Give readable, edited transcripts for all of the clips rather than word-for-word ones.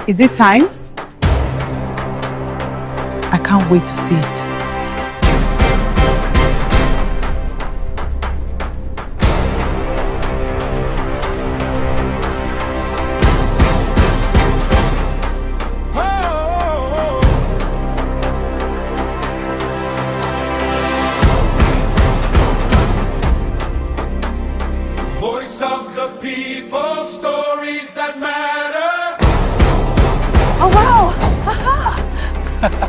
Is it time? I can't wait to see it. Voice of the people, stories that matter. Oh wow!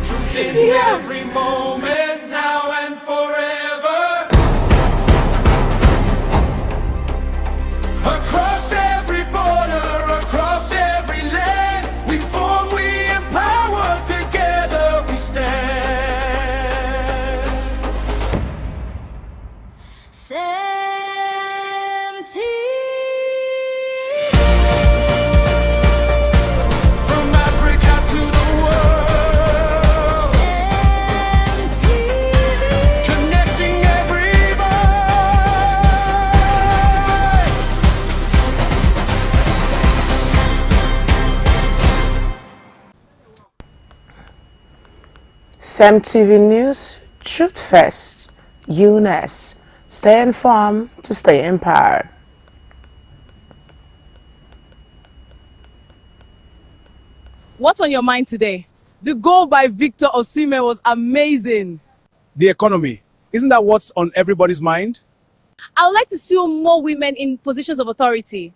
Truth in every moment, now and forever. Across every border, across every land, we form, we empower, together we stand. From Africa to the world, connecting every voice. CEMTV News, Truth First, UNES. Stay informed to stay empowered. What's on your mind today? The goal by Victor Osimhen was amazing. The economy. Isn't that what's on everybody's mind? I would like to see more women in positions of authority.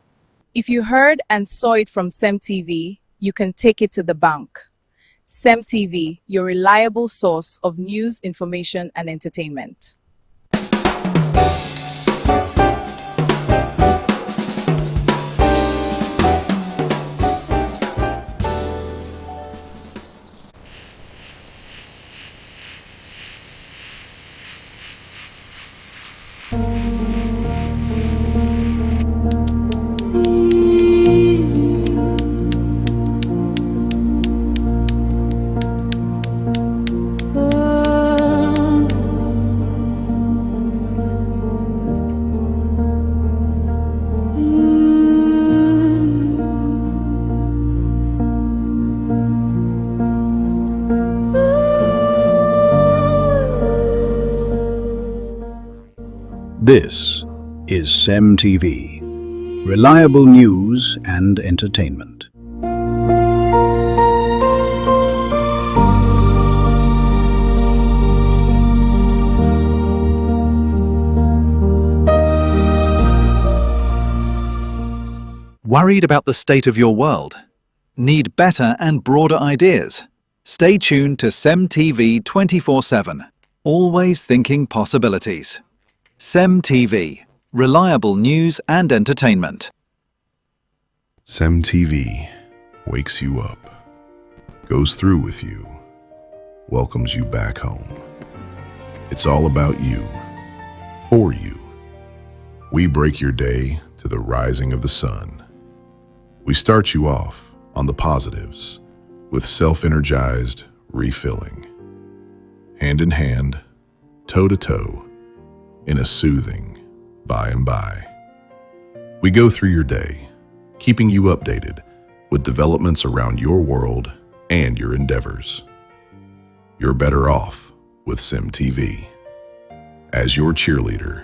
If you heard and saw it from CEMTV, you can take it to the bank. CEMTV, your reliable source of news, information, and entertainment. This is CEMTV, reliable news and entertainment. Worried about the state of your world? Need better and broader ideas? Stay tuned to CEMTV 24/7, always thinking possibilities. CEMTV, reliable news and entertainment. CEMTV wakes you up, goes through with you, welcomes you back home. It's all about you, for you. We break your day to the rising of the sun. We start you off on the positives with self-energized refilling. Hand in hand, toe to toe, in a soothing by and by. We go through your day, keeping you updated with developments around your world and your endeavors. You're better off with CEMTV. As your cheerleader,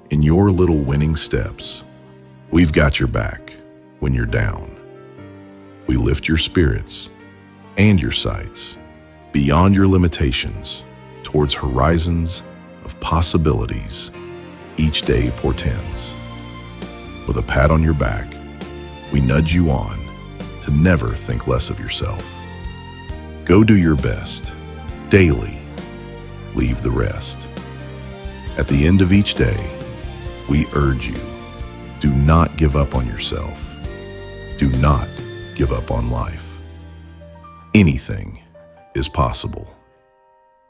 in your little winning steps, we've got your back when you're down. We lift your spirits and your sights beyond your limitations towards horizons of possibilities each day portends. With a pat on your back, we nudge you on to never think less of yourself. Go do your best, daily, leave the rest. At the end of each day, we urge you, do not give up on yourself. Do not give up on life. Anything is possible.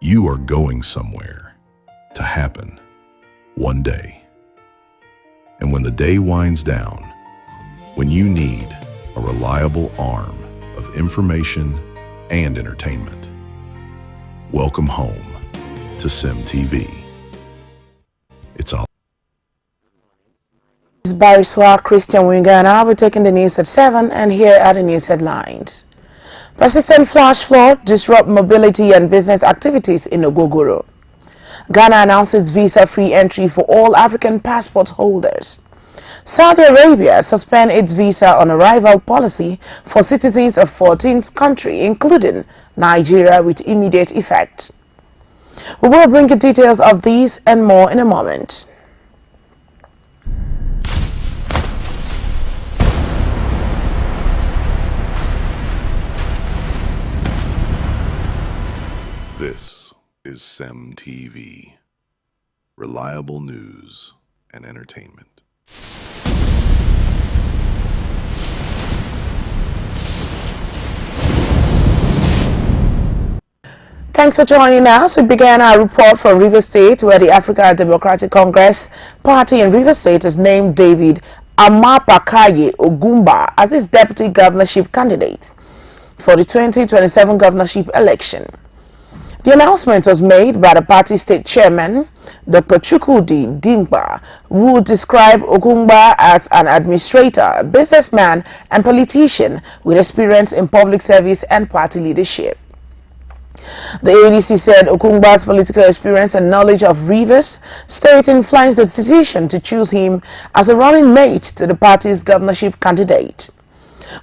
You are going somewhere to happen one day. And when the day winds down, when you need a reliable arm of information and entertainment. Welcome home to CEMTV. It's all. This is Bariswa Christian Wingana. We're taking the news at 7, and here are the news headlines. Persistent flash flood disrupt mobility and business activities in Ogogoro. Ghana announces visa-free entry for all African passport holders. Saudi Arabia suspend its visa on arrival policy for citizens of 14th country, including Nigeria, with immediate effect. We will bring you details of these and more in a moment. This is CEMTV, reliable news and entertainment. Thanks for joining us. We began our report from Rivers State, where the African Democratic Congress party in Rivers State has named David Amapakaye Ogumba as its deputy governorship candidate for the 2027 governorship election. The announcement was made by the party state chairman, Dr. Chukwudi Dimba, who described Ogumba as an administrator, businessman, and politician with experience in public service and party leadership. The ADC said Okungba's political experience and knowledge of Rivers State influenced the decision to choose him as a running mate to the party's governorship candidate.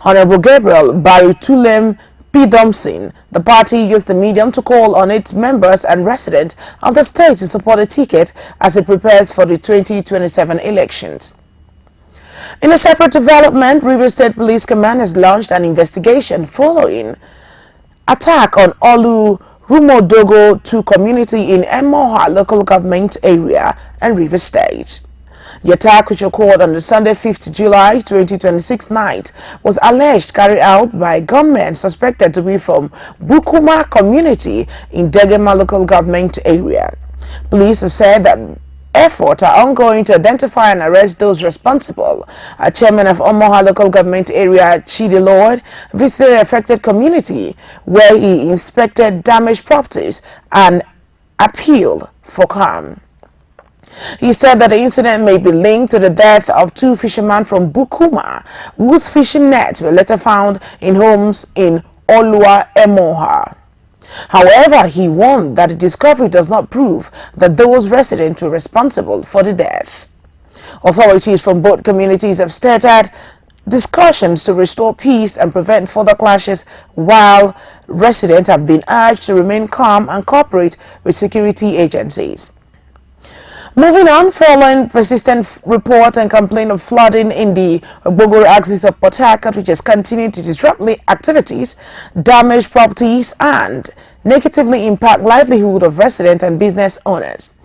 Honorable Gabriel Barutulem Pidomsin, the party used the medium to call on its members and residents of the state to support a ticket as it prepares for the 2027 elections. In a separate development, Rivers State Police Command has launched an investigation following attack on Olu Rumodogo 2 community in Emoha local government area and Rivers State. The attack, which occurred on the Sunday 5th July 2026 night, was alleged carried out by gunmen suspected to be from Bukuma community in Degema local government area. Police have said that efforts are ongoing to identify and arrest those responsible. A chairman of Omaha local government area, Chidi Lloyd, visited the affected community where he inspected damaged properties and appealed for calm. He said that the incident may be linked to the death of 2 fishermen from Bukuma, whose fishing nets were later found in homes in Olua Emoha. However, he warned that the discovery does not prove that those residents were responsible for the death. Authorities from both communities have started discussions to restore peace and prevent further clashes, while residents have been urged to remain calm and cooperate with security agencies. Moving on, following persistent report and complaint of flooding in the Ogbogoro axis of Port Harcourt, which has continued to disrupt activities, damage properties, and negatively impact livelihood of residents and business owners.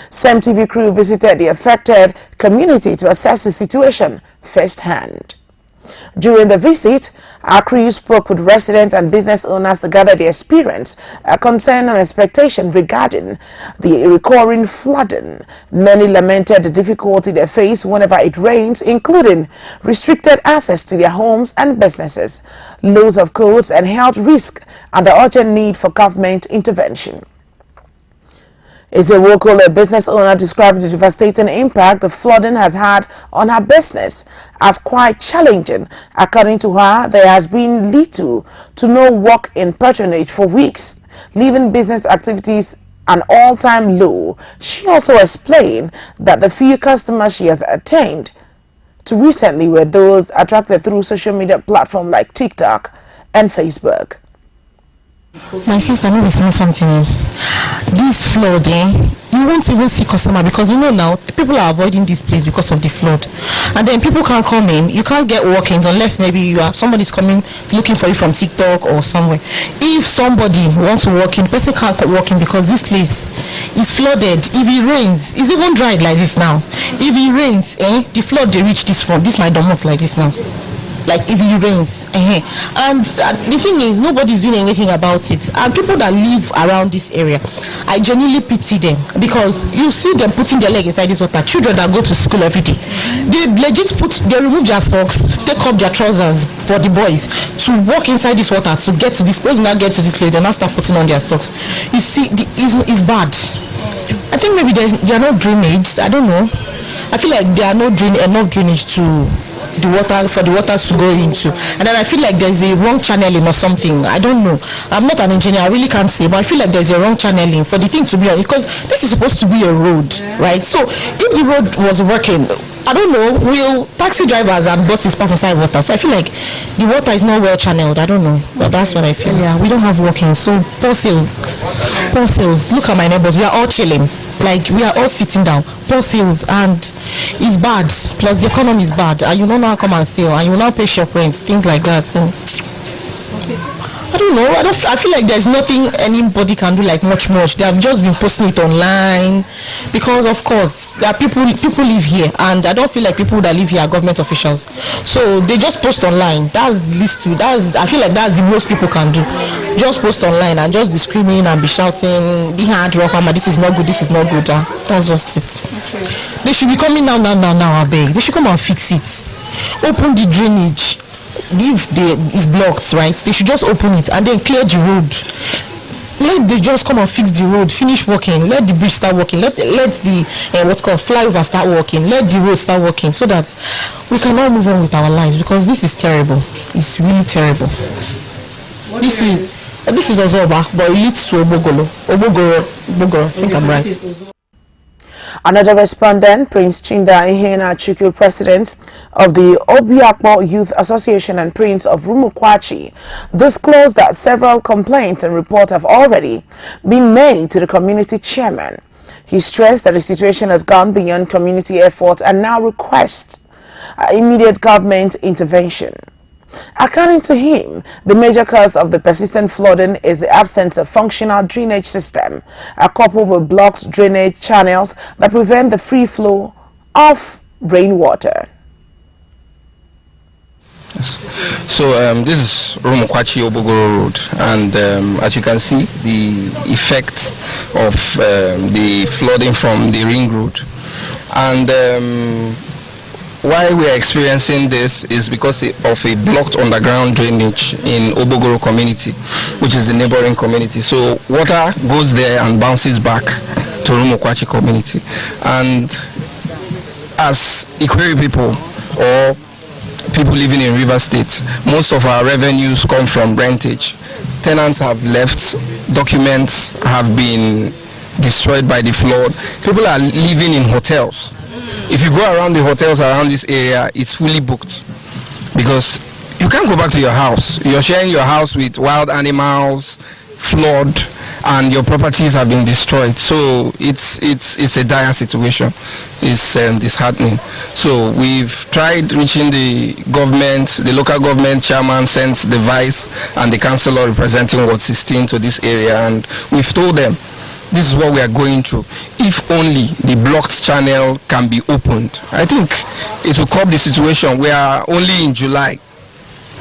CEMTV crew visited the affected community to assess the situation firsthand. During the visit, our crew spoke with residents and business owners to gather their experience, concern and expectation regarding the recurring flooding. Many lamented the difficulty they face whenever it rains, including restricted access to their homes and businesses, loss of codes and health risk, and the urgent need for government intervention. Ezewoko, a business owner, described the devastating impact the flooding has had on her business as quite challenging. According to her, there has been little to no work in patronage for weeks, leaving business activities an all-time low. She also explained that the few customers she has attained to recently were those attracted through social media platforms like TikTok and Facebook. My sister, let me say something. This flood, you won't even see customer, because you know now people are avoiding this place because of the flood, and then people can't come in. You can't get walk-ins unless maybe somebody's coming looking for you from TikTok or somewhere. If somebody wants to walk in, the person can't walk in because this place is flooded. If it rains, it's even dried like this now. If it rains, the flood they reach this from this my domot like this now. like if it rains. And the thing is, nobody's doing anything about it. And people that live around this area, I genuinely pity them, because you see them putting their leg inside this water. Children that go to school every day, they legit they remove their socks, take up their trousers for the boys to walk inside this water to get to this place. Now get to this place, they now start putting on their socks. You see, it's bad. I think maybe there are no drainage. I don't know. I feel like there are no enough drainage to the water for the waters to go into, and then I feel like there's a wrong channeling or something. I don't know. I'm not an engineer. I really can't say, but I feel like there's a wrong channeling for the thing to be on, because this is supposed to be a road, right? So if the road was working, I don't know, will taxi drivers and buses pass inside water? So I feel like the water is not well channeled. I don't know, but that's what I feel. Yeah, we don't have walking, so poor sales. Look at my neighbors. We are all chilling. Like, we are all sitting down, poor sales, and it's bad. Plus the economy is bad, and you don't now come and sell, and you will now pay shop rents, things like that. So I don't know. I feel like there's nothing anybody can do like much. They have just been posting it online, because of course there are people live here, and I don't feel like people that live here are government officials. So they just post online. I feel like that's the most people can do. Just post online and just be screaming and be shouting, the hard rock, this is not good, this is not good. That's just it. Okay. They should be coming now, I beg. They should come and fix it. Open the drainage. If it's blocked, right, they should just open it and then clear the road. Let they just come and fix the road, finish working, let the bridge start working, let the what's called flyover start working, let the road start working, so that we can all move on with our lives, because this is terrible. It's really terrible. This is Ozoba, but it leads to Obogoro. I think I'm right. Another respondent, Prince Chinda Ihena Chukwu, president of the Obiakpo Youth Association and Prince of Rumukwachi, disclosed that several complaints and reports have already been made to the community chairman. He stressed that the situation has gone beyond community effort and now requests immediate government intervention. According to him, the major cause of the persistent flooding is the absence of functional drainage system, coupled with blocked drainage channels that prevent the free flow of rainwater. So this is Rumukwachi Obogoro Road, and as you can see, the effects of the flooding from the ring road. And why we are experiencing this is because of a blocked underground drainage in Obogoro community, which is the neighboring community. So water goes there and bounces back to Rumukwachi community. And as Ikwere people or people living in River State, most of our revenues come from rentage. Tenants have left, documents have been destroyed by the flood. People are living in hotels. If you go around the hotels around this area, it's fully booked, because you can't go back to your house. You're sharing your house with wild animals, flood, and your properties have been destroyed. So it's a dire situation. It's disheartening. So we've tried reaching the government. The local government chairman sent the vice and the councillor representing Ward 16 to this area, and we've told them this is what we are going through. If only the blocked channel can be opened, I think it will curb the situation. We are only in July.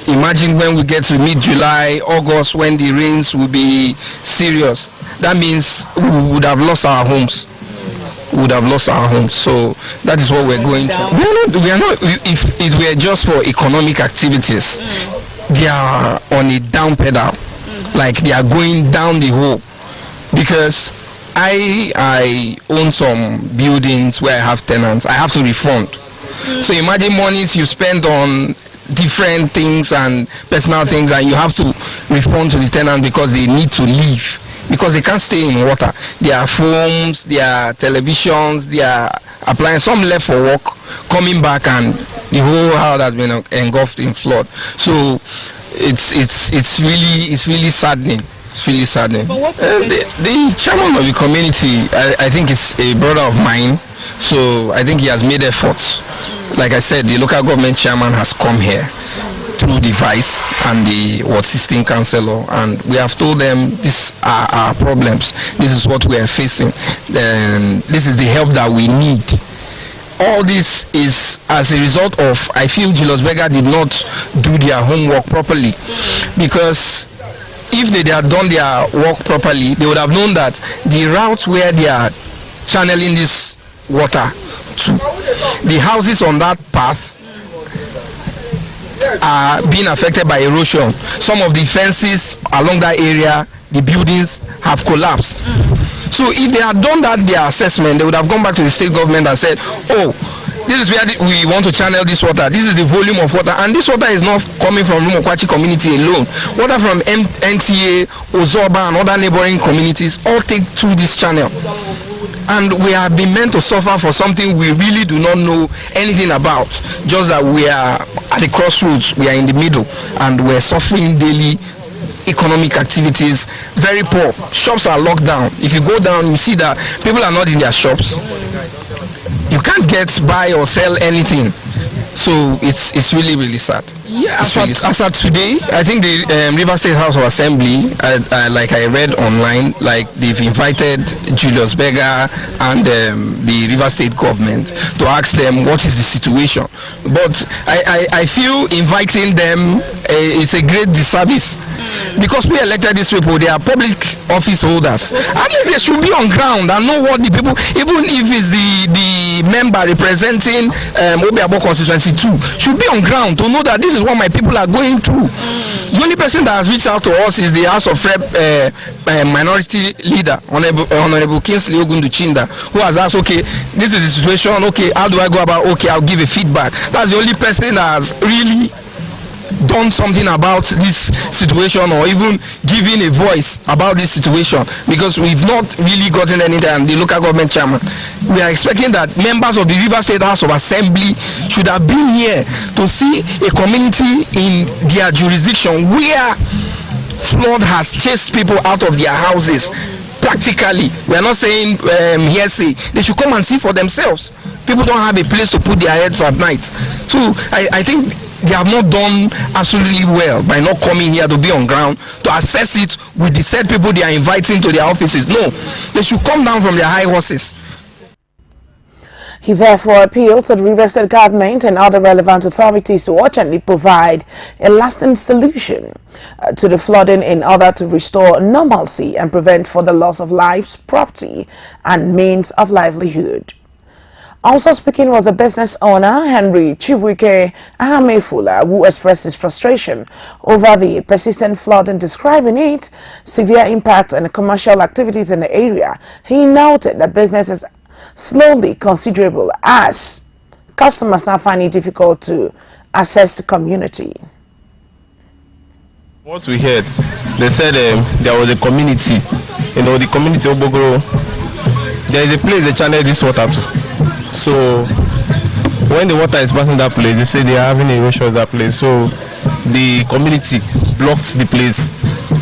Imagine when we get to mid-July, August, when the rains will be serious. That means we would have lost our homes. So that is what we're going through. We are not. If it were just for economic activities, they are on a down pedal, like they are going down the hole. Because I own some buildings where I have tenants, I have to refund. So imagine monies you spend on different things and personal things, and you have to refund to the tenant because they need to leave, because they can't stay in water. Their phones, their televisions, their appliances, some left for work, coming back, and the whole house has been engulfed in flood. So it's really saddening. It's really saddening. The chairman of the community, I think, is a brother of mine, so I think he has made efforts. Like I said, the local government chairman has come here through the vice and the Ward 16 councillor, and we have told them these are our problems, this is what we are facing, and this is the help that we need. all this is as a result of, I feel Julius Berger did not do their homework properly, because if they had done their work properly, they would have known that the route where they are channeling this water to, the houses on that path are being affected by erosion. Some of the fences along that area, the buildings have collapsed. So if they had done that, their assessment, they would have gone back to the state government and said, oh, this is where we want to channel this water. This is the volume of water, and this water is not coming from Rumokwachi community alone. Water from NTA, Ozoba, and other neighboring communities all take through this channel. And we have been meant to suffer for something we really do not know anything about. Just that we are at the crossroads, we are in the middle, and we're suffering daily economic activities, very poor. Shops are locked down. If you go down, you see that people are not in their shops. You can't buy or sell anything. So it's really sad. Yeah, as at today, I think the River State House of Assembly, like I read online, like they've invited Julius Berger and the River State government to ask them what is the situation. But I feel inviting them is a great disservice, because we elected these people. They are public office holders. At least they should be on ground and know what the people, even if it's the member representing Obiabo constituency 2, should be on ground to know that this is what my people are going through. The only person that has reached out to us is the House of Rep minority leader, Honorable Kingsley Ogunduchinda, who has asked, okay, this is the situation, okay, how do I go about, okay, I'll give a feedback. That's the only person that has really done something about this situation, or even giving a voice about this situation, because we've not really gotten anything. And the local government chairman, we are expecting that members of the River State House of Assembly should have been here to see a community in their jurisdiction where flood has chased people out of their houses. Practically, we are not saying hearsay. They should come and see for themselves. People don't have a place to put their heads at night. So I think they have not done absolutely well by not coming here to be on ground to assess it with the said people they are inviting to their offices. No, they should come down from their high horses. He therefore appealed to the River State government and other relevant authorities to urgently provide a lasting solution to the flooding in order to restore normalcy and prevent further loss of lives, property, and means of livelihood. Also speaking was a business owner, Henry Chibuike Ahamefula, who expressed his frustration over the persistent flooding, describing it severe impact on the commercial activities in the area. He noted that business is slowly considerable as customers now find it difficult to access the community. What we heard, they said there was a community, the community of Obogoro, there is a place they channel this water to. So when the water is passing that place, they say they are having erosion of that place. So the community blocked the place.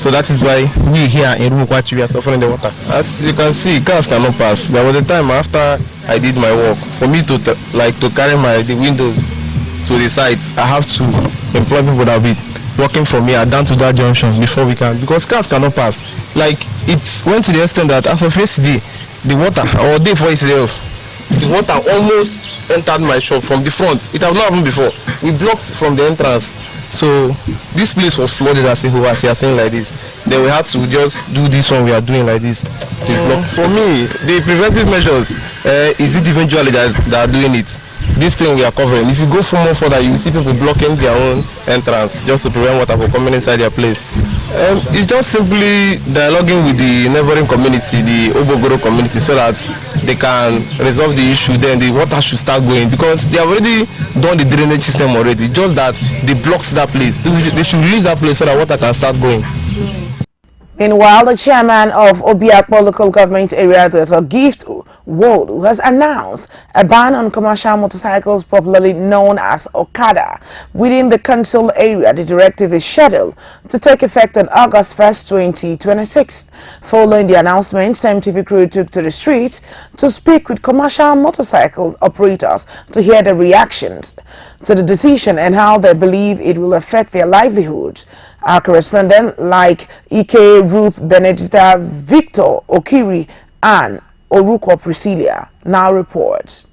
So that is why we here in Rumokwachi, we are suffering the water. As you can see, cars cannot pass. There was a time after I did my work, for me to carry the windows to the site, I have to employ people that will be walking from here down to that junction before we can, because cars cannot pass. Like, it went to the extent that as of yesterday, the water, or day for itself, the water almost entered my shop from the front. It has not happened before. We blocked from the entrance. So this place was flooded as you are saying like this. Then we had to just do this one we are doing like this. For me, the preventive measures is individually that are doing it. This thing we are covering. If you go more further, you see people blocking their own entrance just to prevent water from coming inside their place. It's just simply dialoguing with the neighboring community, the Obogoro community, so that they can resolve the issue. Then the water should start going, because they have already done the drainage system already. Just that they blocked that place. They should release that place so that water can start going. Meanwhile, the chairman of Obiakpo local government area, Dr. Gift Wold, has announced a ban on commercial motorcycles, popularly known as Okada, within the council area. The directive is scheduled to take effect on August 1st, 2026. Following the announcement, CEMTV crew took to the streets to speak with commercial motorcycle operators to hear the reactions to the decision and how they believe it will affect their livelihood. Our correspondent like Ike, Ruth, Benedicta, Victor, Okiri, and Orukwa Priscilla now reports.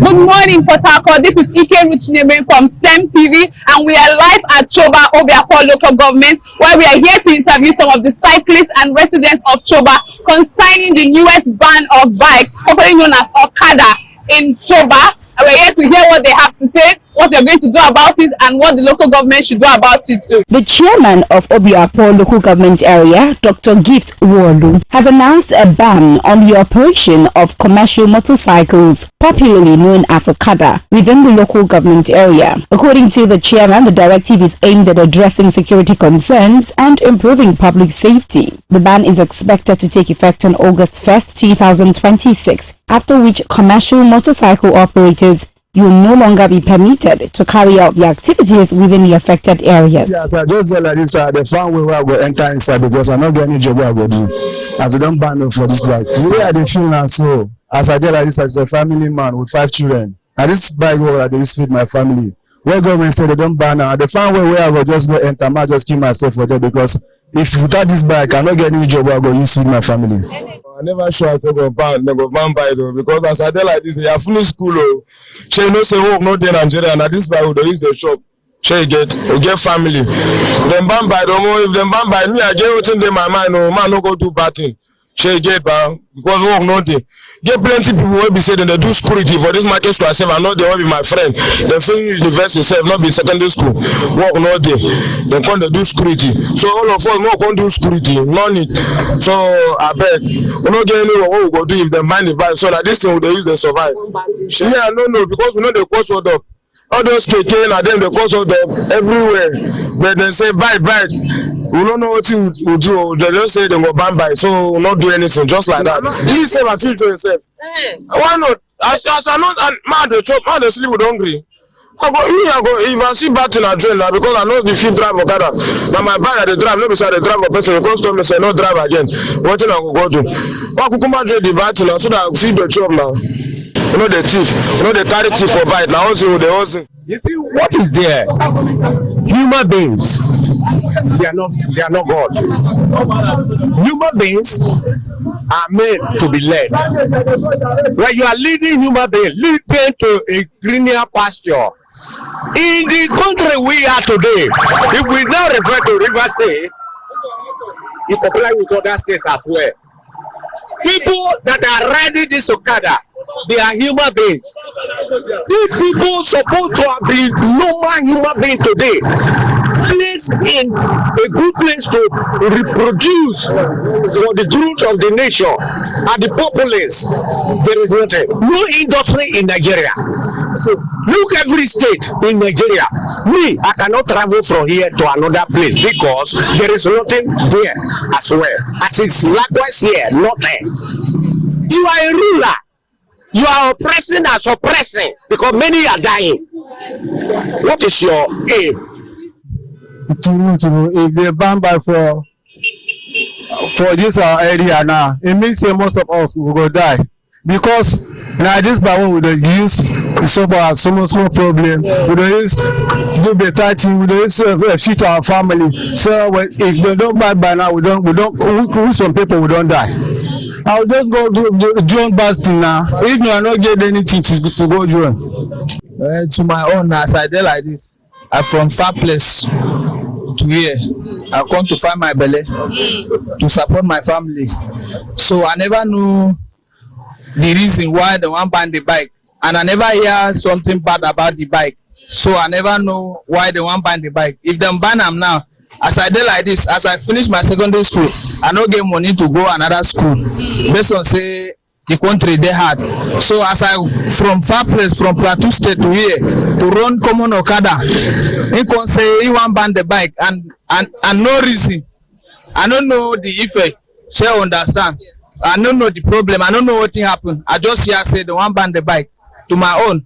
Good morning, Port Harcourt. This is Ike Ruchinebe from CEMTV, and we are live at Choba Obiako local government, where we are here to interview some of the cyclists and residents of Choba concerning the newest ban of bike, popularly known as Okada, in Choba. And we're here to hear what they have to say, what they're going to do about it, and what the local government should do about it too. The chairman of Obiako local government area, Dr. Gift Wolu, has announced a ban on the operation of commercial motorcycles, popularly known as Okada, within the local government area. According to the chairman, the directive is aimed at addressing security concerns and improving public safety. The ban is expected to take effect on August 1st, 2026, after which commercial motorcycle operators will no longer be permitted to carry out the activities within the affected areas. Yes, I just said like this, the farm where I will enter inside because I'm not getting any job I will do. As I don't ban them for this bike. The way I dey feel now, so as I did like this as a family man with 5 children, and this bike where I dey use feed my family. Where government said they don't ban now, the farm where I will just go enter, I might just kill myself for that because if without this bike, I'm not getting any job I will use feed my family. I never sure I say go ban by though because as I tell like this, you finish school oh. She no say work no dey Nigeria and this by they use the shop. She get family. Them ban by though, if them ban by me, I get what's in my mind. No man no go do bad thing. She get because work no dey. Get plenty people will be saying they do security for this market to accept and not they want be my friend. They finish university self, not be secondary school. Work no dey. They come they do security. So all of us no can do security, no need. So I beg, we not get any what we go do if they mind the bike so that this thing will they use they survive. Yeah, no, because we know the cost hold up. All those KK and them the cost hold up everywhere. But they say bike. We don't know what you will do. They just say they go ban by, so we'll not do anything just like that. You save and teach yourself. Why not? As I not man the chop, man the sleep with hungry. I go if I see bad thing I join now because I know the field drive Okada. Now my bike the drive, no beside the drive person because to me say no drive again. What thing I go do? Why could come join the bad thing now so that I feed the chop now? You know the thief, you know the carry thief for bite. Now also the hustle. You see what is there? Human beings. They are not God. Human beings are made to be led. When you are leading human beings, lead them to a greener pasture. In the country we are today, if we now refer to River State, it comply with other states as well. People that are riding this Okada, they are human beings. These people supposed to be normal human beings today, placed in a good place to reproduce for the growth of the nation and the populace. There is nothing. No industry in Nigeria. So look every state in Nigeria. Me, I cannot travel from here to another place because there is nothing there as well. As it's likewise here, nothing. You are a ruler. You are oppressing and suppressing because many are dying. What is your aim? If they ban by for this area now, it means that most of us will go die because now this by one we don't use so far small problem. We don't use do better thing. We don't use feed our family. So if they don't buy by now, we don't. Some people we don't die. I'll just go do join basting now. If you are not getting anything to go join. To my own, as I did like this, I from far place to here. I come to find my belly to support my family. So I never knew the reason why they want ban the bike, and I never hear something bad about the bike. So I never know why they want ban the bike. If them ban them now, as I did like this, as I finish my secondary school, I no get money to go another school based on say the country they had. So as I from far place from Plateau State to here to run common Okada, he can say he want ban the bike and no reason. I don't know the effect. Say understand. I don't know the problem. I don't know what happened. I just hear say they want ban the bike. To my own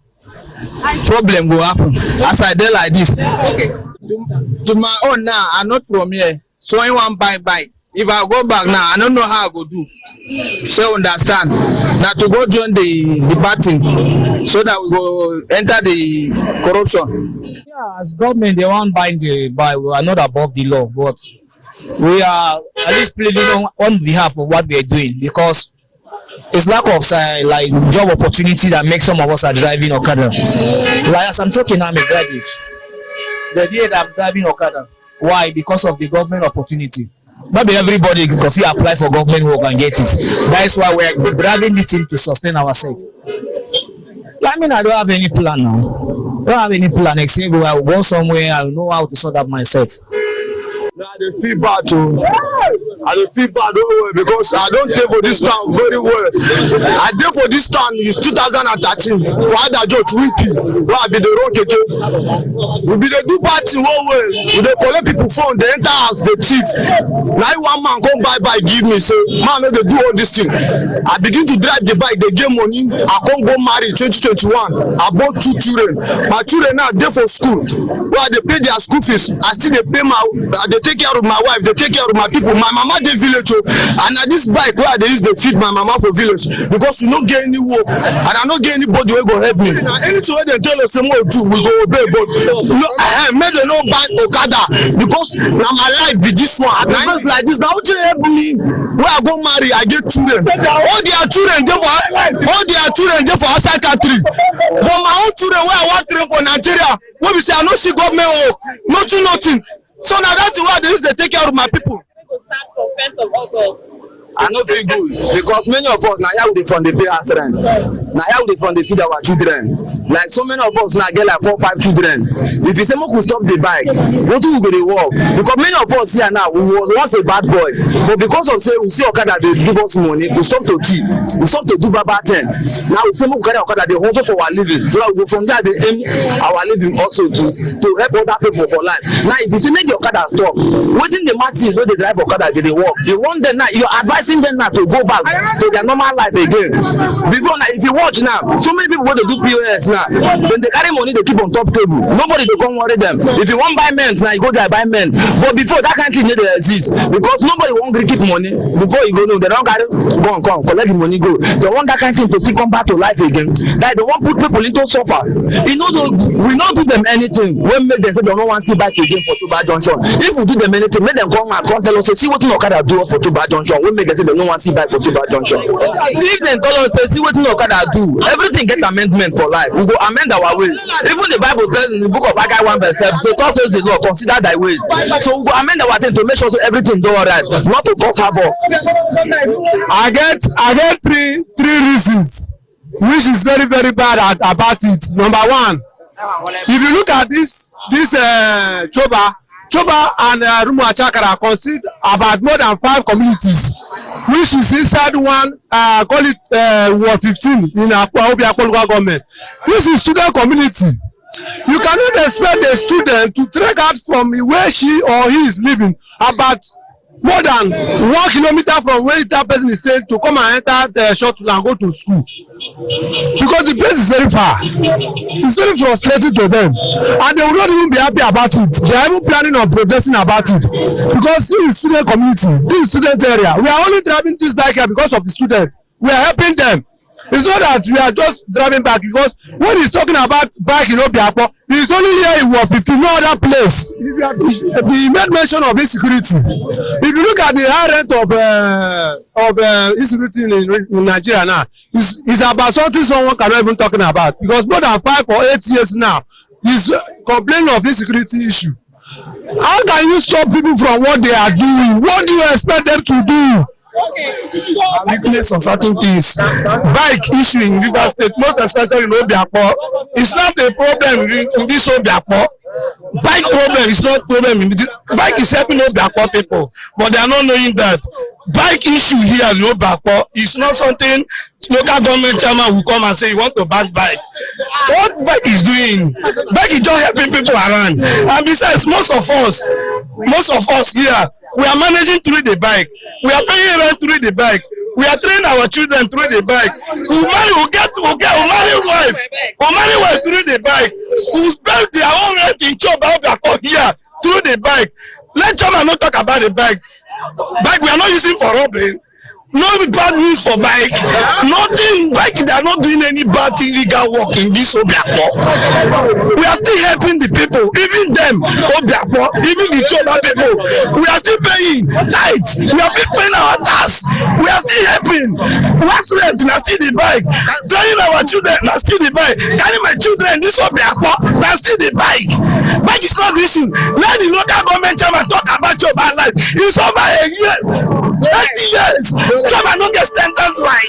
problem will happen. As I did like this. Okay. To my own now, I'm not from here. So I want buy bike. If I go back now, I don't know how I go do. So understand that to go join the batting so that we go enter the corruption. Yeah, as government they want bind the by we are not above the law, but we are at least pleading on behalf of what we are doing because It's lack of like job opportunity that makes some of us are driving Okada. Like as I'm talking, I'm a graduate. The day that I'm driving Okada, why? Because of the government opportunity. Maybe everybody can see apply for government work and get it. That is why we're driving this thing to sustain ourselves. I mean, I don't have any plan now. I don't have any plan except I will go somewhere. I will know how to sort out myself. I dey feel bad too. I dey feel bad because I don't dey for this town very well. I dey for this town is 2013 for Ada George Wimpy where I be the road keke. We be dey do party well. We dey collect people phone, dey enter house, dey thief. Na one man come buy give me say, man no dey do all this thing. I begin to drive the bike, dey get money. I come go marry 2021. I born 2 children. My children now dey for school. Where I dey pay their school fees. I still dey pay they take care of my wife, they take care of my people. My mama dey village and na this bike where I dey use dey feed my mama for village because we no get any work and I no get anybody wey go help me. Na anything wey dem tell us say more do, we go obey, but no, make dem no buy Okada because na my life be this one. Na life like this, na wetin help me wey I go marry, I get children. All their children dey for outside country, but my own children wey I wan train for Nigeria, wey be say I no see government work, nothing. So now that's why they use to take care of my people. I no feel good because many of us now here we from the pay house rent. Now here we from the feed our children. Like so many of us now get like 4 5 children. If you say we could stop the bike, what do we go to work? Because many of us here now we was a bad boys, but because of say we see Okada they give us money, we stop to thief, we stop to do bad thing. Now we say we carry Okada they hustle for our living. So we go from there they aim our living also to help other people for life. Now if you say make the Okada stop, waiting the masses when they drive Okada they work. They want them now. You're advising them now to go back to their normal life again. Before now, if you watch now, so many people want to do POS now. When they carry money, they keep on top table. Nobody they come worry them. If you want buy men now, you go there buy men. But before that kind of thing they exist because nobody want to keep money. Before you go no, they don't carry go and come collect the money go. They want that kind of thing to come back to life again. That they want put people into suffer. You know, we not do them anything. When make them say they don't want to see back again for Tuba Junction. If we do them anything, make them come and come tell us see what Okada do for Tuba Junction. We make them say they don't want to see back for Tuba Junction. If them tell us see what Okada do, everything get amendment for life. We go amend our ways. Even the Bible tells in the book of Haggai 1:7, so thus says the Lord, consider thy ways. So we go amend our thing to make sure so everything do alright, not to cause havoc. I get three reasons which is very bad about it. Number one, if you look at this Choba and Rumu Achakara consider about more than 5 communities, which is inside one call it Ward 15 in Akwa local government. This is student community. You cannot expect a student to trek out from where she or he is living about more than 1 kilometer from where that person is staying to come and enter the shuttle and go to school. Because the place is very far. It's very frustrating to them. And they will not even be happy about it. They are even planning on protesting about it. Because this is student community, this is student area. We are only driving this bike here because of the students. We are helping them. It's not that we are just driving back because when he's talking about bike in Obiapo, he's only here in Ward 15, no other place. He made mention of insecurity. If you look at the high rent of insecurity in Nigeria now, it's about something someone cannot even talking about because more than 5 or 8 years now, he's complaining of insecurity issue. How can you stop people from what they are doing? What do you expect them to do? Weakness on certain things. Bike issue in Rivers State, most especially in Obiapo, it's not a problem in this Obiapo. Bike problem is not problem in this. Bike is helping Obiapo people, but they are not knowing that bike issue here in Obiapo is not something local government chairman will come and say you want to ban bike. What bike is doing? Bike is just helping people around, and besides, most of us here, we are managing through the bike. We are paying rent through the bike. We are training our children through the bike. We'll marry wife through the bike. We'll spend their own rent in Choba here through the bike. Let Chama not talk about the bike. Bike we are not using for robbery. No bad news for bike. Nothing bike. They are not doing any bad illegal work in this Obiapo. We are still helping the people, even them Obiapo, even the Choba people. We are still paying tithes. We are still paying our tax. We are still helping. cleaning, wax rent na still the bike, training our children na still the bike, carry my children this one be akpo na still the bike. Bike is not the issue. Let the local government chairman talk about job and life. It's over a year, 30 years. Chairman no get standard right.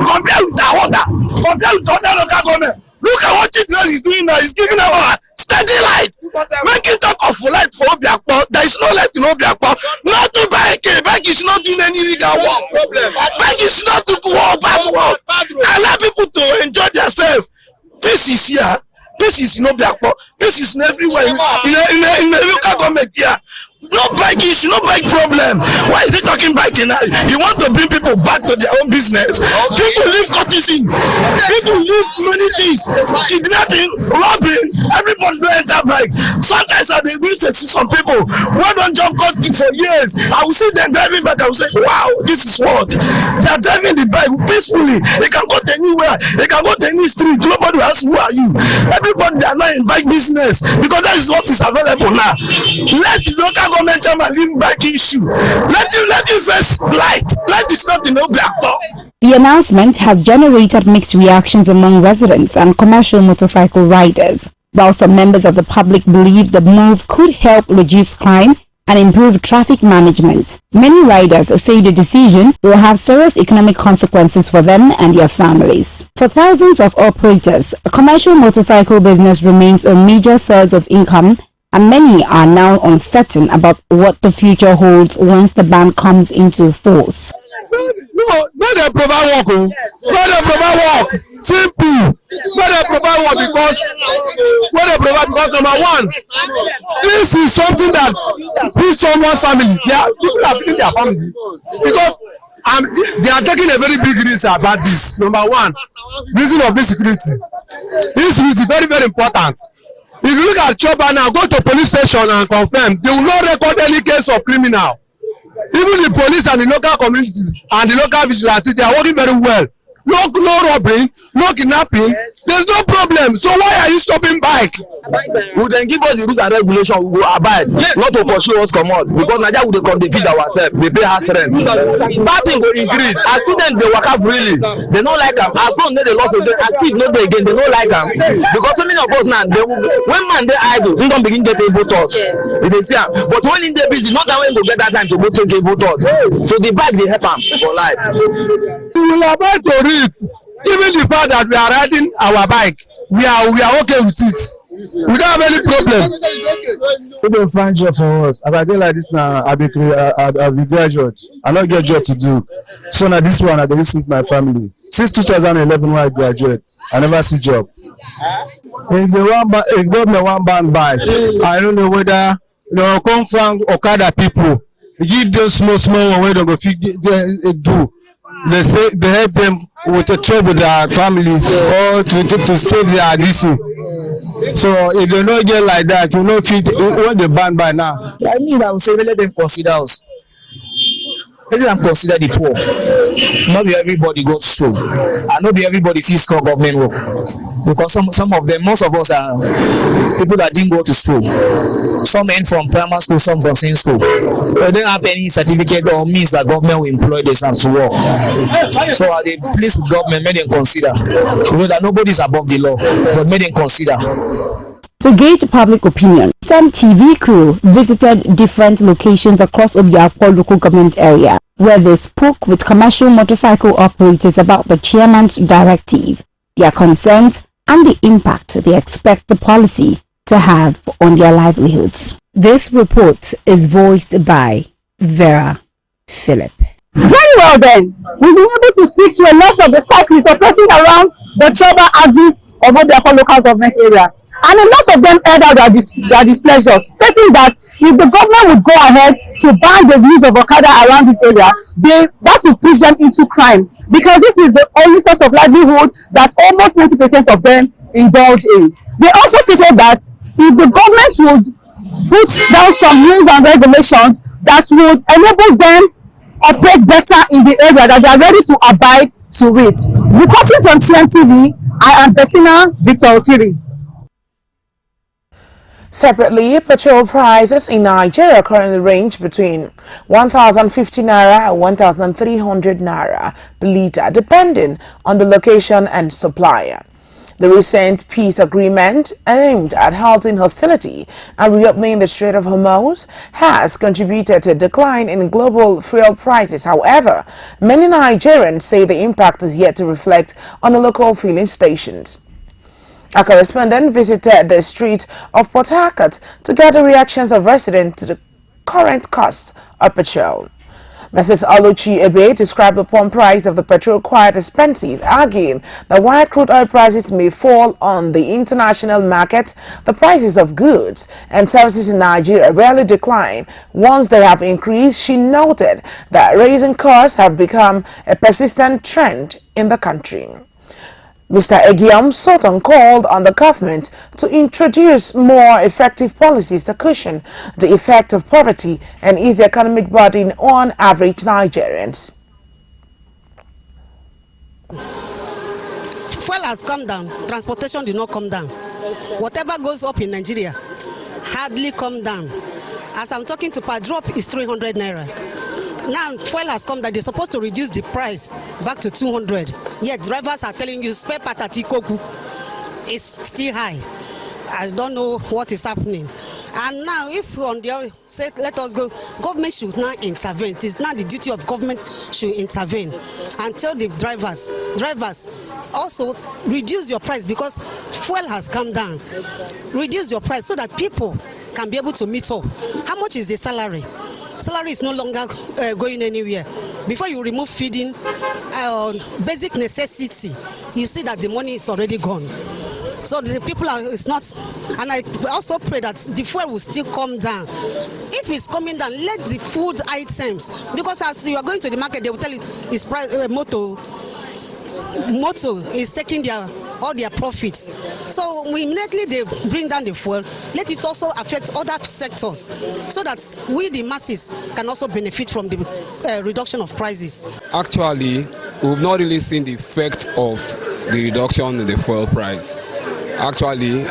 Compare with our order, compare with other local government. Look at what Chidras is doing now. He's giving our steady light. Making talk of light for Obiakpo. There is no light in Obiakpo. Not to bike. Bike is not doing any legal work. Bike is not to work, bad work. Allow people to enjoy themselves. Peace is here. Peace is in Obiakpo. Peace is everywhere. In the local government here. No bike issue, no bike problem. Why is he talking bike now? You want to bring people back to their own business. People live courtesy. People live many things. Kidnapping, robbing, everybody don't enter bike. Sometimes I do see some people who don't jump court for years. I will see them driving back. I will say, wow, this is what. They are driving the bike peacefully. They can go to anywhere. They can go to any street. Nobody will ask, who are you? Everybody, they are not in bike business because that is what is available now. Let the local government chairman leave bike issue. Let you first light. Light is not in Obiakpo. The announcement has generated mixed reactions among residents and commercial motorcycle riders. While some members of the public believe the move could help reduce crime and improve traffic management, many riders say the decision will have serious economic consequences for them and their families. For thousands of operators, a commercial motorcycle business remains a major source of income, and many are now uncertain about what the future holds once the ban comes into force. No, they provide work. No, they provide work. Simple. No, they provide work because number one, this is something that puts someone's family. People are putting their family because they are taking a very big risk about this. Number one, reason of insecurity. Insecurity very, very important. If you look at Choba now, go to police station and confirm, they will not record any case of criminal. Even the police and the local communities and the local vigilantes, they are working very well. No robbery, no kidnapping. There's no problem. So why are you stopping bike? We then give us the rules and regulations. We will abide, not to pursue us come out because Nigeria will come to feed ourselves. They pay house rent. Bad thing will increase. As students they work out freely. They don't like them. As long as they lost again, as kids no they again, they don't like them because so many of us now they will, when man they idle, they don't begin get evil thoughts. They see, but when in they busy, not that when they get that time to go take evil thoughts. So the bike they help them for life. We will abide to it. Even the fact that we are riding our bike, we are okay with it. We don't have any problem. We don't find job for us. As I did like this now, I'll be graduate. I don't get job to do. So now this one I dey with my family. Since 2011 when I graduate, I never see job. If government one ban bike, I don't know whether they come from Okada people. Give them small one where they go do. They say they help them with the trouble with their family or to save their addition. So if they don't get like that, you know, fit what they ban by now. I mean, I would say let them consider us. Let them consider the poor. Not be everybody goes through, and not be everybody sees government work. Because some of them, most of us are people that didn't go to school. Some end from primary school, some from same school. They don't have any certificate or means that government will employ them to work. So they please with government, make them consider. You know that nobody is above the law, but make them consider. To gauge public opinion, CEMTV crew visited different locations across Obiakpo local government area, where they spoke with commercial motorcycle operators about the chairman's directive, their concerns, and the impact they expect the policy to have on their livelihoods. This report is voiced by Vera Philip. Very well then, we've been able to speak to a lot of the cyclists operating around the Choba axis of Obiakpo local government area. And a lot of them aired out their displeasure, stating that if the government would go ahead to ban the use of Okada around this area, that would push them into crime, because this is the only source of livelihood that almost 90% of them indulge in. They also stated that if the government would put down some rules and regulations that would enable them operate better in the area, that they are ready to abide to it. Reporting from CEMTV, I am Bettina Victor Okiri. Separately, petrol prices in Nigeria currently range between 1,050 naira and 1,300 naira per litre, depending on the location and supplier. The recent peace agreement aimed at halting hostility and reopening the Strait of Hormuz has contributed to a decline in global fuel prices. However, many Nigerians say the impact is yet to reflect on the local filling stations. Our correspondent visited the street of Port Harcourt to gather reactions of residents to the current cost of petrol. Mrs. Oluchi Ebe described the pump price of the petrol quite expensive, arguing that while crude oil prices may fall on the international market, the prices of goods and services in Nigeria rarely decline. Once they have increased, she noted that raising costs have become a persistent trend in the country. Mr. Egiam Sultan called on the government to introduce more effective policies to cushion the effect of poverty and ease the economic burden on average Nigerians. Fuel has come down, transportation did not come down. Whatever goes up in Nigeria hardly come down. As I'm talking to per drop is 300 naira. Now fuel has come down, they're supposed to reduce the price back to 200. Yet drivers are telling you spare part at Ikoku is still high. I don't know what is happening. And now if on the other say let us go, government should now intervene. It is now the duty of government should intervene and tell the drivers also reduce your price because fuel has come down. Reduce your price so that people can be able to meet up. How much is the salary? Salary is no longer going anywhere. Before you remove feeding, basic necessity, you see that the money is already gone. So the people are, it's not, and I also pray that the fuel will still come down. If it's coming down, let the food items, because as you are going to the market, they will tell you it's price, moto is taking all their profits. So immediately they bring down the fuel, let it also affect other sectors so that we the masses can also benefit from the reduction of prices. Actually, we've not really seen the effect of the reduction in the fuel price. Actually,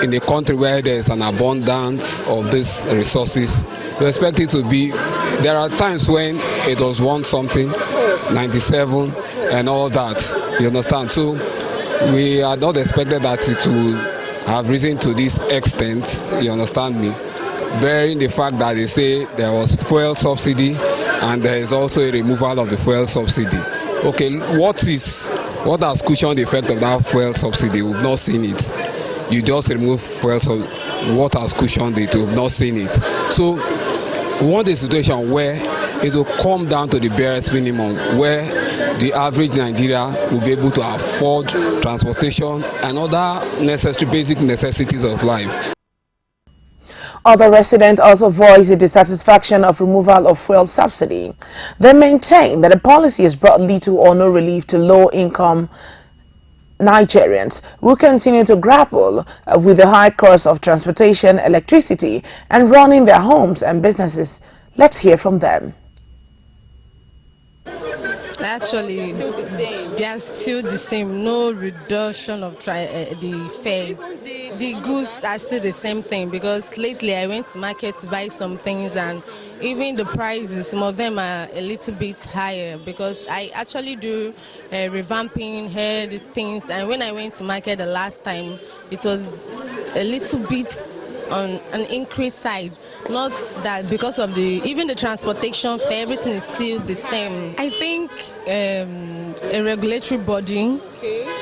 in a country where there's an abundance of these resources, we expect it to be, there are times when it was 1 something, 97 and all that, you understand? So we are not expected that it will have risen to this extent, you understand me? Bearing the fact that they say there was fuel subsidy and there is also a removal of the fuel subsidy. Okay, what has cushioned the effect of that fuel subsidy? We've not seen it. You just remove fuel subsidy. What has cushioned it? We've not seen it. So we want a situation where it will come down to the barest minimum, where the average Nigeria will be able to afford transportation and other necessary basic necessities of life. Other residents also voiced the dissatisfaction of removal of fuel subsidy. They maintain that the policy has brought little or no relief to low-income Nigerians who continue to grapple with the high cost of transportation, electricity, and running their homes and businesses. Let's hear from them. Actually, they are still the same. No reduction of the fares. The goods are still the same thing, because lately I went to market to buy some things and even the prices, some of them are a little bit higher, because I actually do revamping hair, these things, and when I went to market the last time, it was a little bit on an increased side. Not that because of even the transportation fare, everything is still the same. I think a regulatory body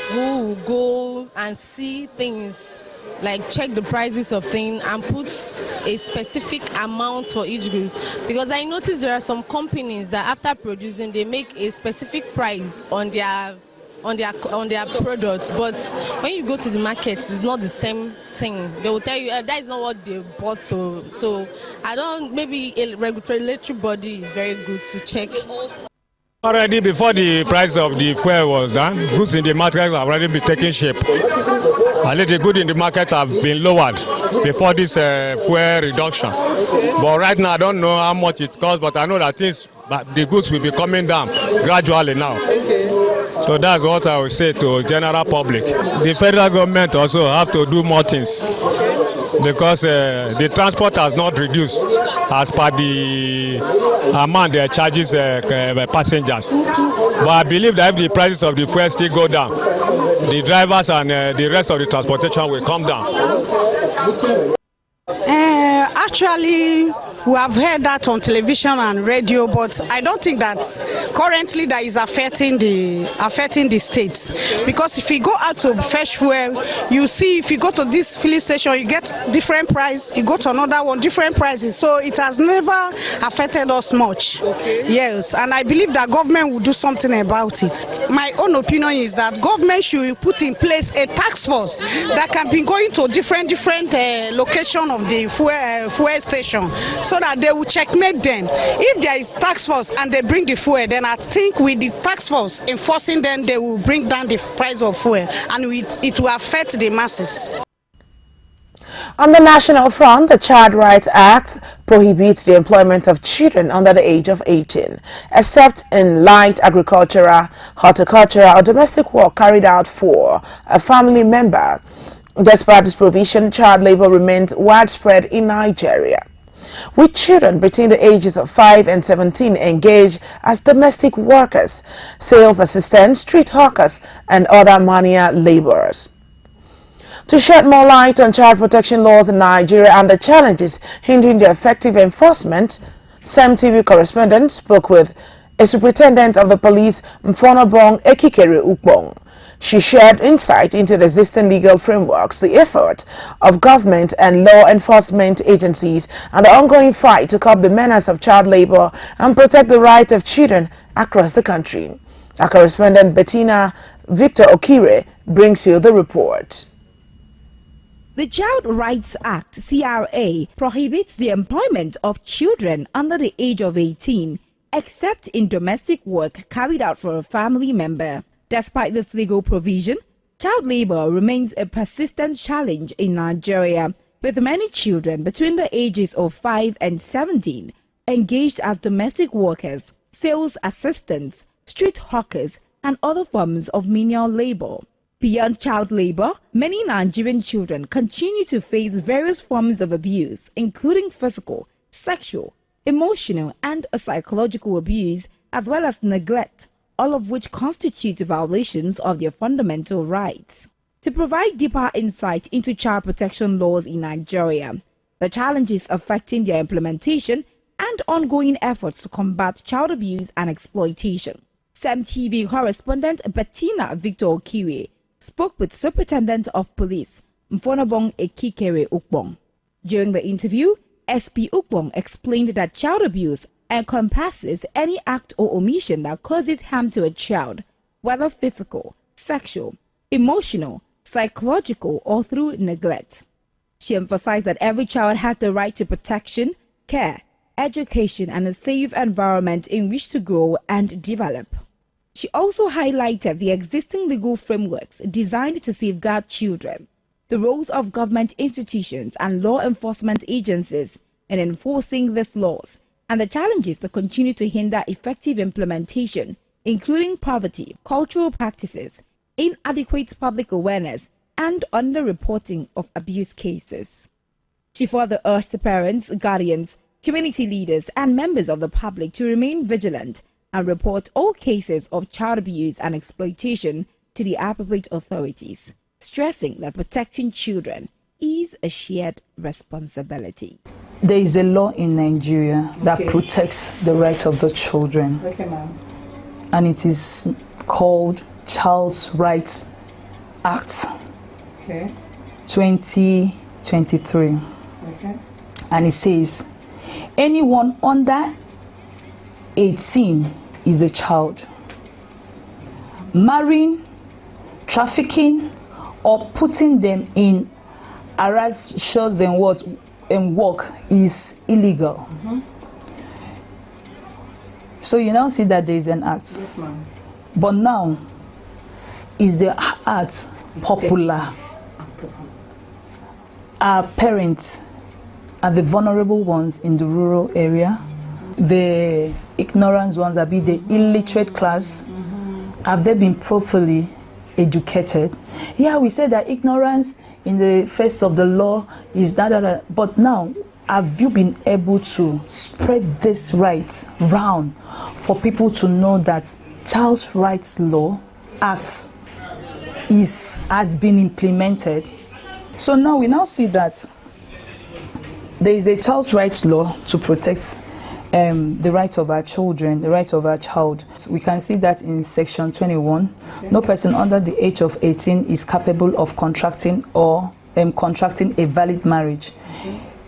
who will go and see things, like check the prices of things and put a specific amount for each goods, because I noticed there are some companies that after producing they make a specific price on their products, but when you go to the market it's not the same thing. They will tell you that is not what they bought. So I don't, maybe a regulatory body is very good to check. Already before the price of the fuel was done, goods in the market have already been taking shape. At least the goods in the market have been lowered before this fuel reduction. But right now I don't know how much it costs, but I know that the goods will be coming down gradually now. So that's what I would say to general public. The federal government also have to do more things. because the transport has not reduced as per the amount they charges passengers. But I believe that if the prices of the fuel still go down, the drivers and the rest of the transportation will come down. Actually, we have heard that on television and radio, but I don't think that currently that is affecting the state. Because if you go out to fetch fuel, you see if you go to this filling station, you get different price. You go to another one, different prices. So it has never affected us much. Okay. Yes, and I believe that government will do something about it. My own opinion is that government should put in place a task force that can be going to different location of the fuel station, so that they will checkmate them. If there is task force and they bring the fuel, then I think with the task force enforcing them, they will bring down the price of fuel, and it will affect the masses. On the national front, the Child Rights Act prohibits the employment of children under the age of 18, except in light agricultural, horticultural, or domestic work carried out for a family member. Despite this provision, child labor remains widespread in Nigeria, with children between the ages of 5 and 17 engaged as domestic workers, sales assistants, street hawkers, and other manual laborers. To shed more light on child protection laws in Nigeria and the challenges hindering their effective enforcement, CEMTV correspondent spoke with a superintendent of the police, Mfonobong Ekikere Ukbong. She shared insight into the existing legal frameworks, the effort of government and law enforcement agencies, and the ongoing fight to curb the menace of child labor and protect the rights of children across the country. Our correspondent Bettina Victor Okire brings you the report. The Child Rights Act, CRA, prohibits the employment of children under the age of 18, except in domestic work carried out for a family member. Despite this legal provision, child labor remains a persistent challenge in Nigeria, with many children between the ages of 5 and 17 engaged as domestic workers, sales assistants, street hawkers, and other forms of menial labor. Beyond child labor, many Nigerian children continue to face various forms of abuse, including physical, sexual, emotional, and psychological abuse, as well as neglect, all of which constitute violations of their fundamental rights. To provide deeper insight into child protection laws in Nigeria, the challenges affecting their implementation, and ongoing efforts to combat child abuse and exploitation, CEMTV correspondent Bettina Victor Okire spoke with Superintendent of Police Mfonobong Ekikere Ukbong. During the interview, SP Ukbong explained that child abuse encompasses any act or omission that causes harm to a child, whether physical, sexual, emotional, psychological, or through neglect. She emphasized that every child has the right to protection, care, education, and a safe environment in which to grow and develop. She also highlighted the existing legal frameworks designed to safeguard children, the roles of government institutions and law enforcement agencies in enforcing these laws, and the challenges that continue to hinder effective implementation, including poverty, cultural practices, inadequate public awareness, and underreporting of abuse cases. She further urged the parents, guardians, community leaders, and members of the public to remain vigilant and report all cases of child abuse and exploitation to the appropriate authorities, stressing that protecting children is a shared responsibility. There is a law in Nigeria that protects the rights of the children. Okay, ma'am. And it is called Child Rights Act 2023. Okay. And it says, anyone under 18 is a child. Marrying, trafficking, or putting them in harassed shows and work is illegal. So you now see that there is an act. Yes, ma'am. But now, is the act popular? Our parents are the vulnerable ones in the rural area, the ignorant ones, are be the illiterate class. Have they been properly educated? Yeah, we said that ignorance in the face of the law is that. But now, have you been able to spread this right round for people to know that Child's Rights Law Act has been implemented? So now we now see that there is a child's rights law to protect the rights of our children, the rights of our child. So we can see that in section 21, no person under the age of 18 is capable of contracting or contracting a valid marriage.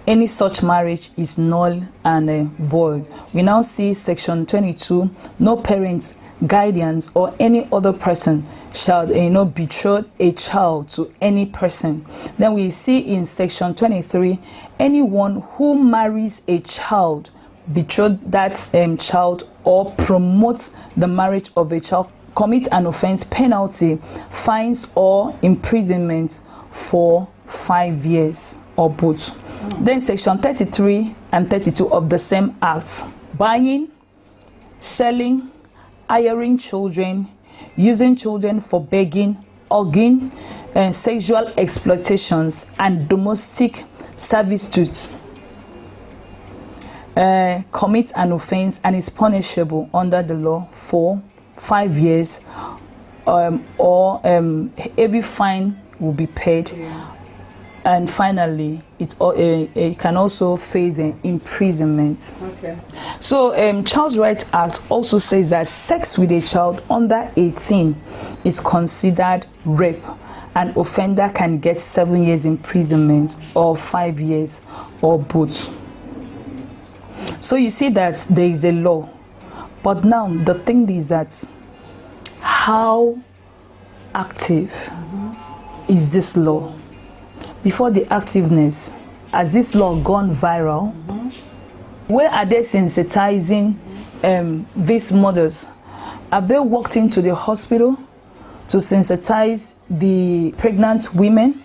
Any such marriage is null and void. We now see section 22, no parents, guardians, or any other person shall betroth a child to any person. Then we see in section 23, anyone who marries a child, betroth that child, or promotes the marriage of a child, commit an offense, penalty, fines, or imprisonment for 5 years or both. Then section 33 and 32 of the same act, buying, selling, hiring children, using children for begging, hugging, and sexual exploitations, and domestic servitude, commit an offense and is punishable under the law for 5 years, or every fine will be paid. And finally, it can also face an imprisonment. Okay. So, Child's Rights Act also says that sex with a child under 18 is considered rape. An offender can get 7 years imprisonment or 5 years or both. So you see that there is a law. But now the thing is that how active is this law? Before the activeness, has this law gone viral? Where are they sensitizing these mothers? Have they walked into the hospital to sensitize the pregnant women?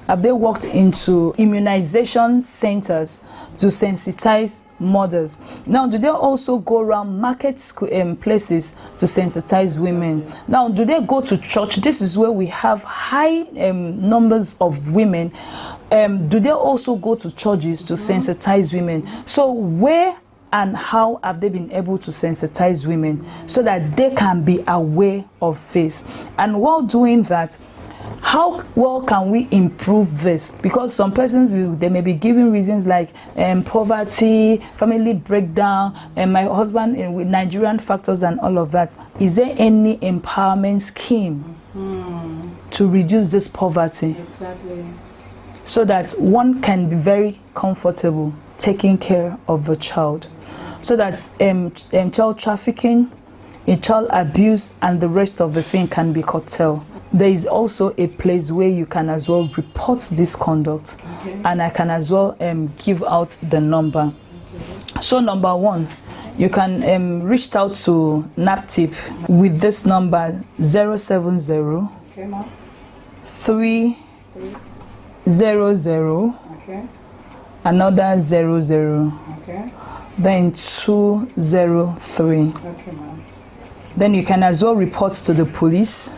Have they walked into immunization centers to sensitize mothers? Now, do they also go around market places to sensitize women? Now, do they go to church? This is where we have high numbers of women. Do they also go to churches to sensitize women? So where and how have they been able to sensitize women so that they can be aware of this? And while doing that, how well can we improve this? Because some persons, they may be giving reasons like poverty, family breakdown, and my husband with Nigerian factors and all of that. Is there any empowerment scheme to reduce this poverty? Exactly. So that one can be very comfortable taking care of the child. So that child trafficking, child abuse, and the rest of the thing can be curtailed. There is also a place where you can as well report this conduct, and I can as well give out the number. So number one, you can reach out to NAPTIP with this number 070 300 another 00 then 203. Then you can as well report to the police.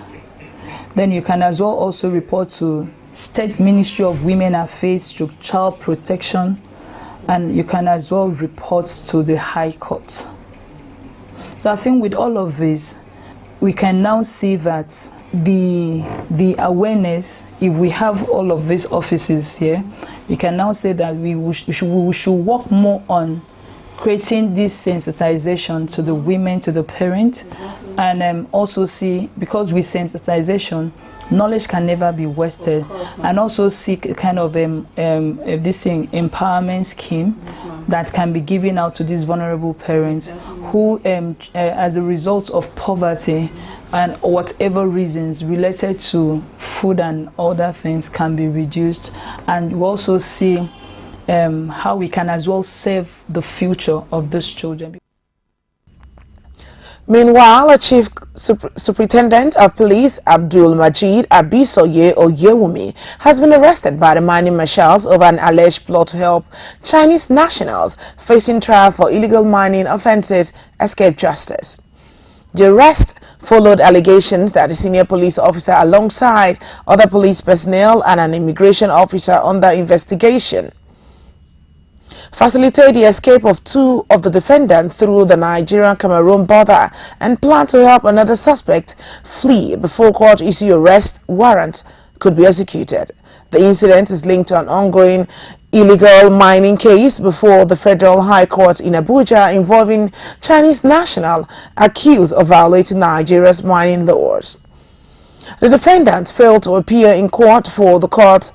Then you can as well also report to State Ministry of Women Affairs to Child Protection, and you can as well report to the High Court. So I think with all of this, we can now see that the awareness, if we have all of these offices here, we can now say that we should work more on creating this sensitization to the women, to the parent, and also see, because with sensitization, knowledge can never be wasted, and also seek a kind of this thing, empowerment scheme that can be given out to these vulnerable parents who, as a result of poverty and whatever reasons related to food and other things, can be reduced. And we also see how we can as well save the future of these children. Meanwhile, a Chief Superintendent of Police, Abdul Majid Abisoye Oyewumi, has been arrested by the mining marshals over an alleged plot to help Chinese nationals facing trial for illegal mining offences escape justice. The arrest followed allegations that the senior police officer alongside other police personnel and an immigration officer under investigation facilitate the escape of two of the defendants through the Nigerian-Cameroon border and plan to help another suspect flee before court-issue arrest warrant could be executed. The incident is linked to an ongoing illegal mining case before the Federal High Court in Abuja involving Chinese national accused of violating Nigeria's mining laws. The defendant failed to appear in court for the court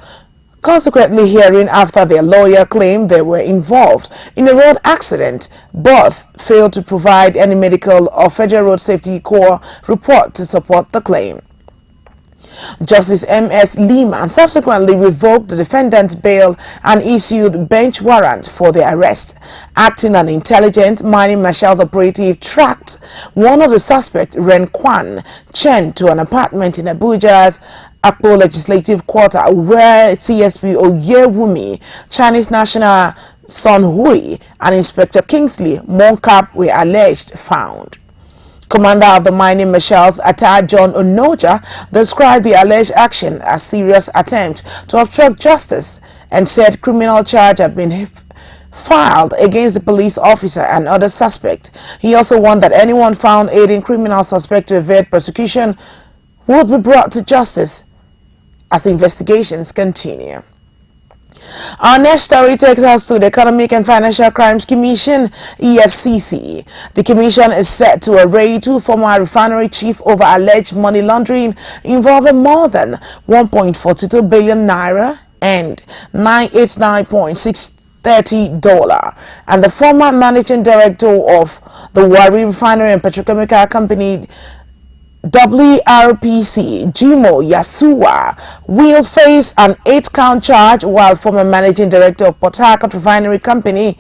consequently hearing after their lawyer claimed they were involved in a road accident. Both failed to provide any medical or Federal Road Safety Corps report to support the claim. Justice M.S. Lima subsequently revoked the defendant's bail and issued bench warrant for their arrest. Acting an intelligent mining marshals operative tracked one of the suspects, Ren Kwan Chen, to an apartment in Abuja's Akpo Legislative Quarter where CSP Oyewumi, Chinese national Son Hui, and Inspector Kingsley Moncap were alleged found. Commander of the mining marshals, Atta John Onoja, described the alleged action as serious attempt to obstruct justice and said criminal charge had been filed against the police officer and other suspects. He also warned that anyone found aiding criminal suspect to evade prosecution would be brought to justice as investigations continue. Our next story takes us to the Economic and Financial Crimes Commission, EFCC. The commission is set to arraign two former refinery chiefs over alleged money laundering involving more than 1.42 billion naira and $989.630, and the former managing director of the Wari Refinery and Petrochemical Company WRPC, Jimo Yasuwa, will face an 8-count charge, while former managing director of Port Harcourt Refinery Company,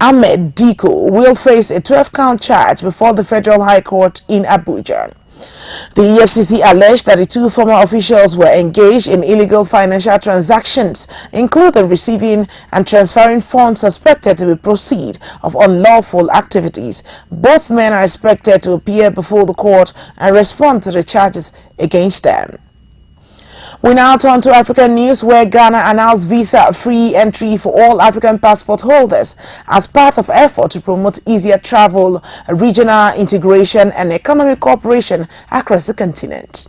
Ahmed Diko, will face a 12-count charge before the Federal High Court in Abuja. The EFCC alleged that the two former officials were engaged in illegal financial transactions, including receiving and transferring funds suspected to be proceeds of unlawful activities. Both men are expected to appear before the court and respond to the charges against them. We now turn to African news, where Ghana announced visa-free entry for all African passport holders as part of effort to promote easier travel, regional integration and economic cooperation across the continent.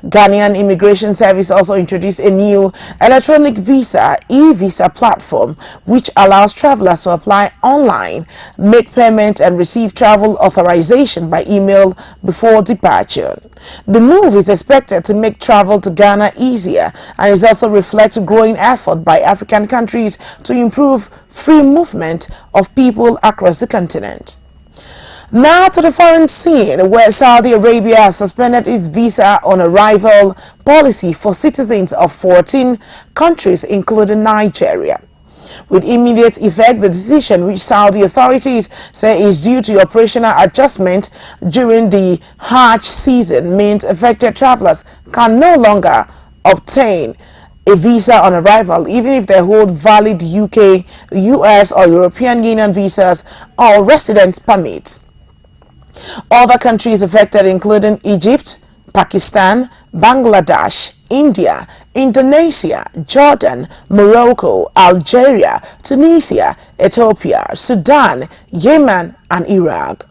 Ghanaian Immigration Service also introduced a new electronic visa e-visa platform which allows travelers to apply online, make payments and receive travel authorization by email before departure. The move is expected to make travel to Ghana easier and is also reflects growing effort by African countries to improve free movement of people across the continent. Now to the foreign scene, where Saudi Arabia has suspended its visa on arrival policy for citizens of 14 countries, including Nigeria. With immediate effect, the decision, which Saudi authorities say is due to operational adjustment during the Hajj season, means affected travelers can no longer obtain a visa on arrival, even if they hold valid UK, US or European Union visas or residence permits. Other countries affected including Egypt, Pakistan, Bangladesh, India, Indonesia, Jordan, Morocco, Algeria, Tunisia, Ethiopia, Sudan, Yemen and Iraq.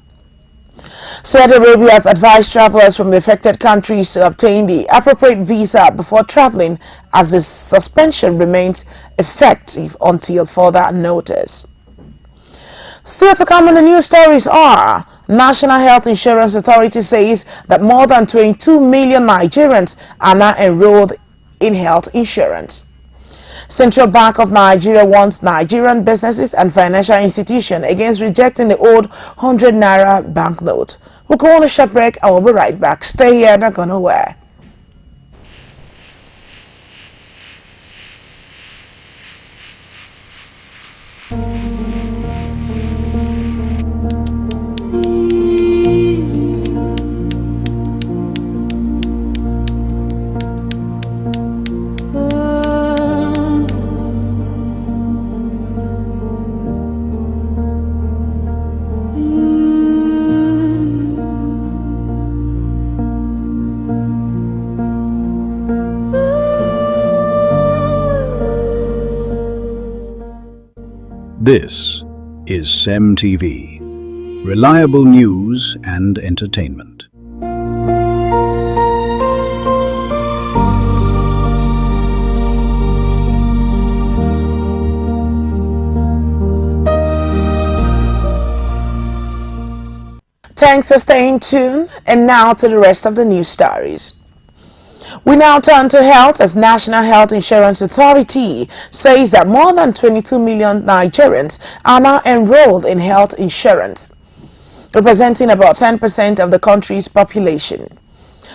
Saudi Arabia has advised travelers from the affected countries to obtain the appropriate visa before traveling, as the suspension remains effective until further notice. Still to come in the news stories are: National Health Insurance Authority says that more than 22 million Nigerians are now enrolled in health insurance. Central Bank of Nigeria warns Nigerian businesses and financial institutions against rejecting the old 100 naira banknote. We'll go on a short break and we'll be right back. Stay here, not going nowhere. This is CEMTV, reliable news and entertainment. Thanks for staying tuned, and now to the rest of the news stories. We now turn to health, as National Health Insurance Authority says that more than 22 million Nigerians are now enrolled in health insurance, representing about 10% of the country's population.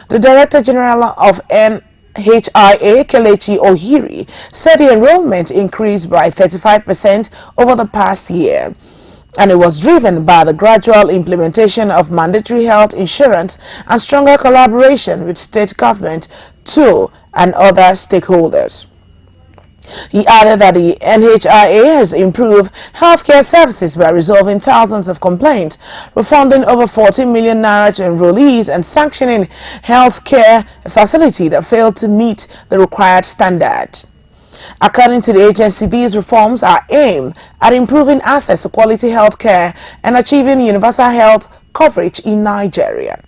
The Director General of NHIA, Kelechi Ohiri, said the enrollment increased by 35% over the past year, and it was driven by the gradual implementation of mandatory health insurance and stronger collaboration with state government, too, and other stakeholders. He added that the NHIA has improved healthcare services by resolving thousands of complaints, refunding over 40 million naira to enrollees, and sanctioning healthcare facility that failed to meet the required standards. According to the agency, these reforms are aimed at improving access to quality health care and achieving universal health coverage in Nigeria.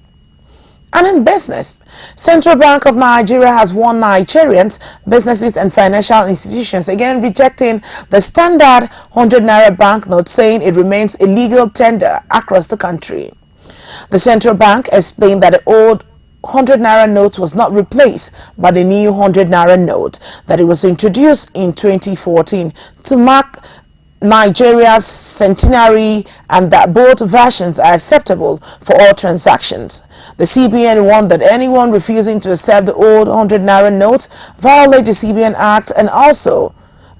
And in business, Central Bank of Nigeria has warned Nigerians, businesses and financial institutions against rejecting the standard 100 naira banknote, saying it remains a legal tender across the country. The central bank explained that the old 100 naira note was not replaced by the new 100 naira note, that it was introduced in 2014 to mark Nigeria's centenary, and that both versions are acceptable for all transactions. The CBN warned that anyone refusing to accept the old 100 naira note violates the CBN Act, and also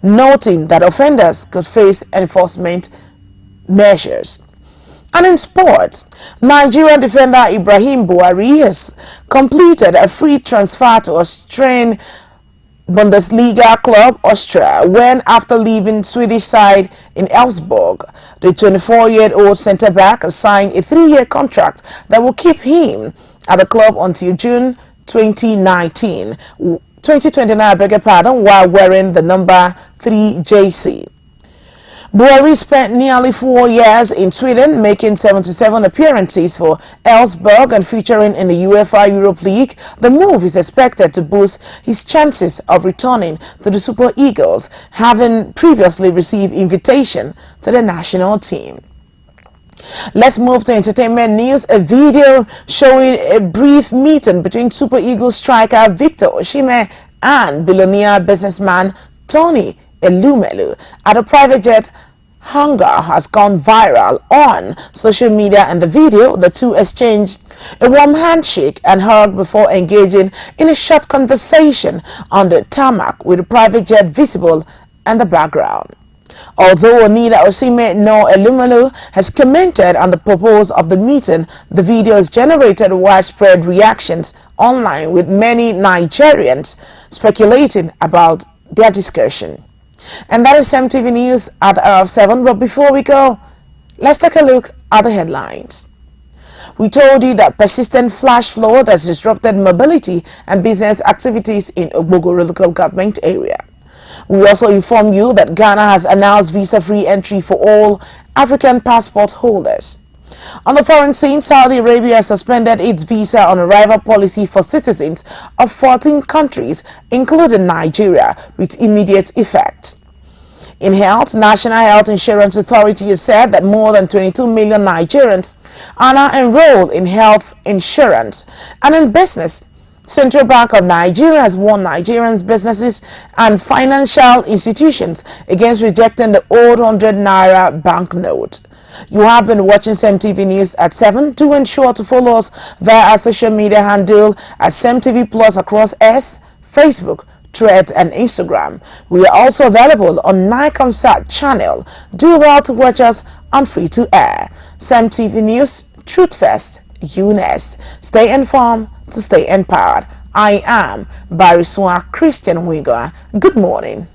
noting that offenders could face enforcement measures. And in sports, Nigerian defender Ibrahim Buhari has completed a free transfer to Austrian Bundesliga club Austria when, after leaving Swedish side in Elfsborg, the 24-year-old centre-back has signed a 3-year contract that will keep him at the club until June 2029, while wearing the number 3 JC. Buhari spent nearly 4 years in Sweden, making 77 appearances for Elfsborg and featuring in the UEFA Europe League. The move is expected to boost his chances of returning to the Super Eagles, having previously received invitation to the national team. Let's move to entertainment news. A video showing a brief meeting between Super Eagles striker Victor Osimhen and billionaire businessman Tony Elumelu at a private jet hangar has gone viral on social media. In the video, the two exchanged a warm handshake and hug before engaging in a short conversation on the tarmac, with the private jet visible in the background. Although neither Osimhen nor Elumelu has commented on the purpose of the meeting, the video has generated widespread reactions online, with many Nigerians speculating about their discussion. And that is CEMTV News at the hour of 7. But before we go, let's take a look at the headlines. We told you that persistent flash flood has disrupted mobility and business activities in Ogbogoro local government area. We also informed you that Ghana has announced visa-free entry for all African passport holders. On the foreign scene, Saudi Arabia suspended its visa on arrival policy for citizens of 14 countries, including Nigeria, with immediate effect. In health, National Health Insurance Authority has said that more than 22 million Nigerians are now enrolled in health insurance. And in business, Central Bank of Nigeria has warned Nigerians, businesses and financial institutions against rejecting the old 100 naira banknote. You have been watching CEMTV News at 7. Do ensure to follow us via our social media handle at CEMTVPLUS across X, Facebook, Threads and Instagram. We are also available on Nicomsat channel. Do well to watch us on free to air. CEMTV News, Truth First, You Next. Stay informed to stay empowered. I am Bariswa Christian Wiga. Good morning.